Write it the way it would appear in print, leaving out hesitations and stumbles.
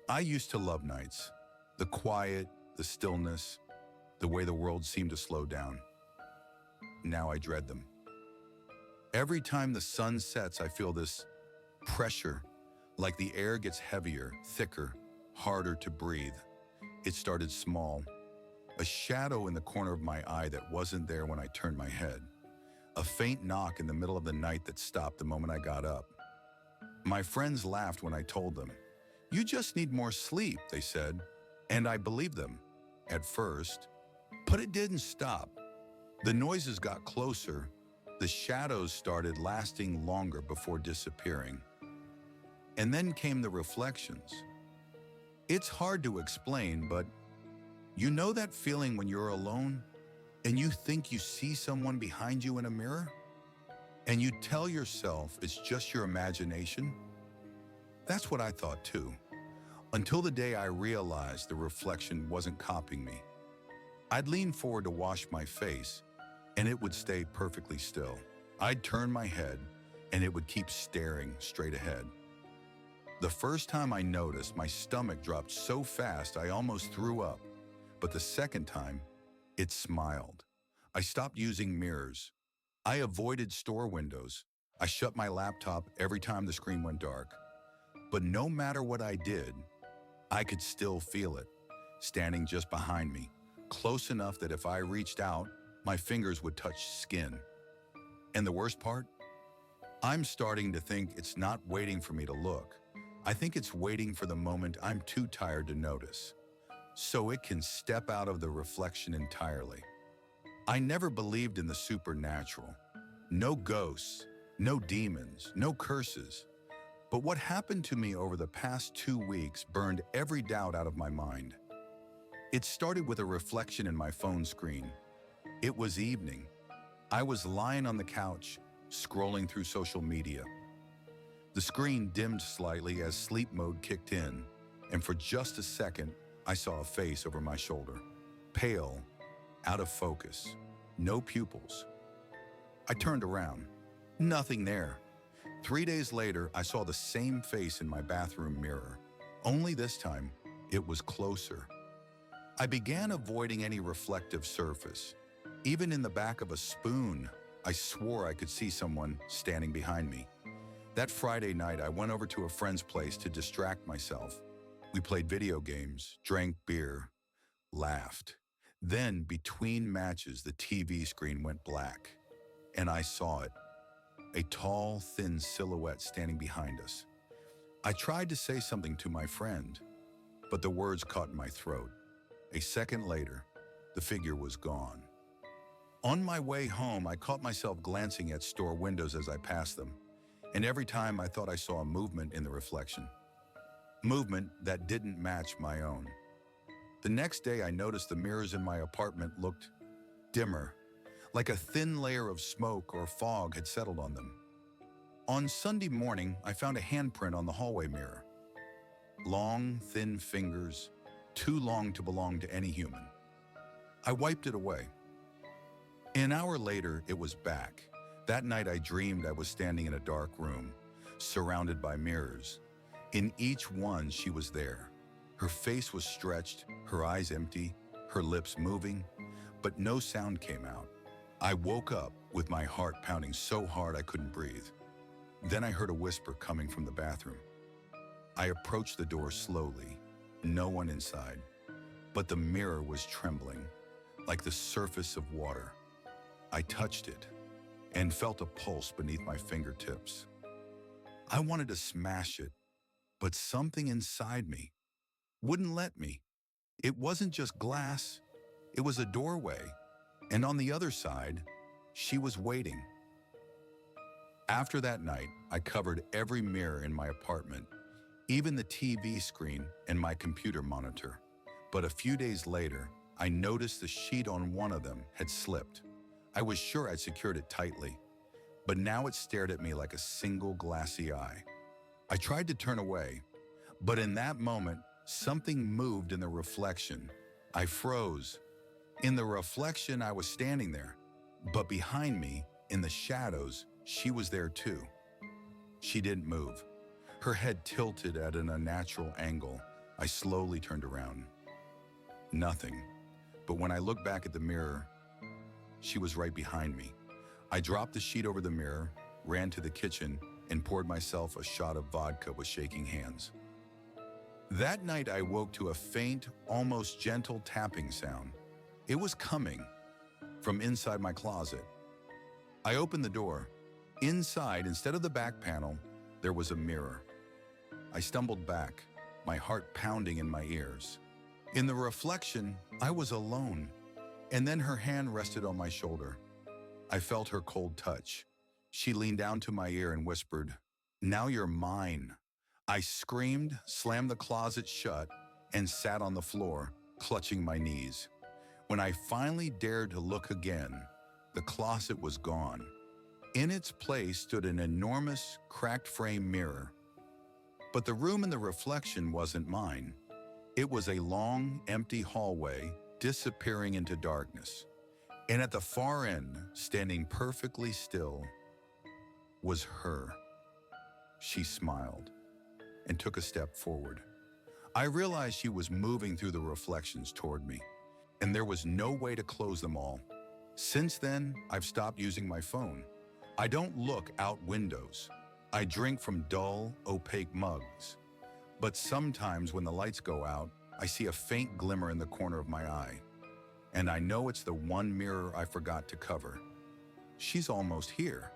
I used to love nights. The quiet, the stillness, the way the world seemed to slow down. Now I dread them. Every time the sun sets, I feel this pressure, like the air gets heavier, thicker, harder to breathe. It started small, a shadow in the corner of my eye that wasn't there when I turned my head. A faint knock in the middle of the night that stopped the moment I got up. My friends laughed when I told them. "You just need more sleep," they said. And I believed them, at first. But it didn't stop. The noises got closer. The shadows started lasting longer before disappearing. And then came the reflections. It's hard to explain, but you know that feeling when you're alone and you think you see someone behind you in a mirror? And you tell yourself it's just your imagination? That's what I thought too, until the day I realized the reflection wasn't copying me. I'd lean forward to wash my face, and it would stay perfectly still. I'd turn my head, and it would keep staring straight ahead. The first time I noticed, my stomach dropped so fast I almost threw up. But the second time, it smiled. I stopped using mirrors. I avoided store windows. I shut my laptop every time the screen went dark. But no matter what I did, I could still feel it, standing just behind me, close enough that if I reached out, my fingers would touch skin. And the worst part? I'm starting to think it's not waiting for me to look. I think it's waiting for the moment I'm too tired to notice, so it can step out of the reflection entirely. I never believed in the supernatural. No ghosts, no demons, no curses. But what happened to me over the past 2 weeks burned every doubt out of my mind. It started with a reflection in my phone screen. It was evening. I was lying on the couch, scrolling through social media. The screen dimmed slightly as sleep mode kicked in, and for just a second, I saw a face over my shoulder. Pale, out of focus, no pupils. I turned around. Nothing there. 3 days later, I saw the same face in my bathroom mirror. Only this time, it was closer. I began avoiding any reflective surface. Even in the back of a spoon, I swore I could see someone standing behind me. That Friday night, I went over to a friend's place to distract myself. We played video games, drank beer, laughed. Then, between matches, the TV screen went black, and I saw it. A tall, thin silhouette standing behind us. I tried to say something to my friend, but the words caught in my throat. A second later, the figure was gone. On my way home, I caught myself glancing at store windows as I passed them, and every time I thought I saw a movement in the reflection. Movement that didn't match my own. The next day, I noticed the mirrors in my apartment looked dimmer, like a thin layer of smoke or fog had settled on them. On Sunday morning, I found a handprint on the hallway mirror. Long, thin fingers, too long to belong to any human. I wiped it away. An hour later, it was back. That night, I dreamed I was standing in a dark room, surrounded by mirrors. In each one, she was there. Her face was stretched, her eyes empty, her lips moving, but no sound came out. I woke up with my heart pounding so hard I couldn't breathe. Then I heard a whisper coming from the bathroom. I approached the door slowly, no one inside, but the mirror was trembling, like the surface of water. I touched it and felt a pulse beneath my fingertips. I wanted to smash it, but something inside me wouldn't let me. It wasn't just glass, it was a doorway, and on the other side, she was waiting. After that night, I covered every mirror in my apartment, even the TV screen and my computer monitor. But a few days later, I noticed the sheet on one of them had slipped. I was sure I'd secured it tightly, but now it stared at me like a single glassy eye. I tried to turn away, but in that moment, something moved in the reflection. I froze. In the reflection, I was standing there, but behind me, in the shadows, she was there too. She didn't move. Her head tilted at an unnatural angle, I slowly turned around. Nothing. But when I looked back at the mirror, she was right behind me. I dropped the sheet over the mirror, ran to the kitchen, and poured myself a shot of vodka with shaking hands. That night I woke to a faint, almost gentle tapping sound. It was coming from inside my closet. I opened the door. Inside, instead of the back panel, there was a mirror. I stumbled back, my heart pounding in my ears. In the reflection, I was alone, and then her hand rested on my shoulder. I felt her cold touch. She leaned down to my ear and whispered, "Now you're mine." I screamed, slammed the closet shut, and sat on the floor, clutching my knees. When I finally dared to look again, the closet was gone. In its place stood an enormous, cracked frame mirror. But the room in the reflection wasn't mine. It was a long, empty hallway disappearing into darkness. And at the far end, standing perfectly still, was her. She smiled and took a step forward. I realized she was moving through the reflections toward me, and there was no way to close them all. Since then, I've stopped using my phone. I don't look out windows. I drink from dull, opaque mugs. But sometimes when the lights go out, I see a faint glimmer in the corner of my eye. And I know it's the one mirror I forgot to cover. She's almost here.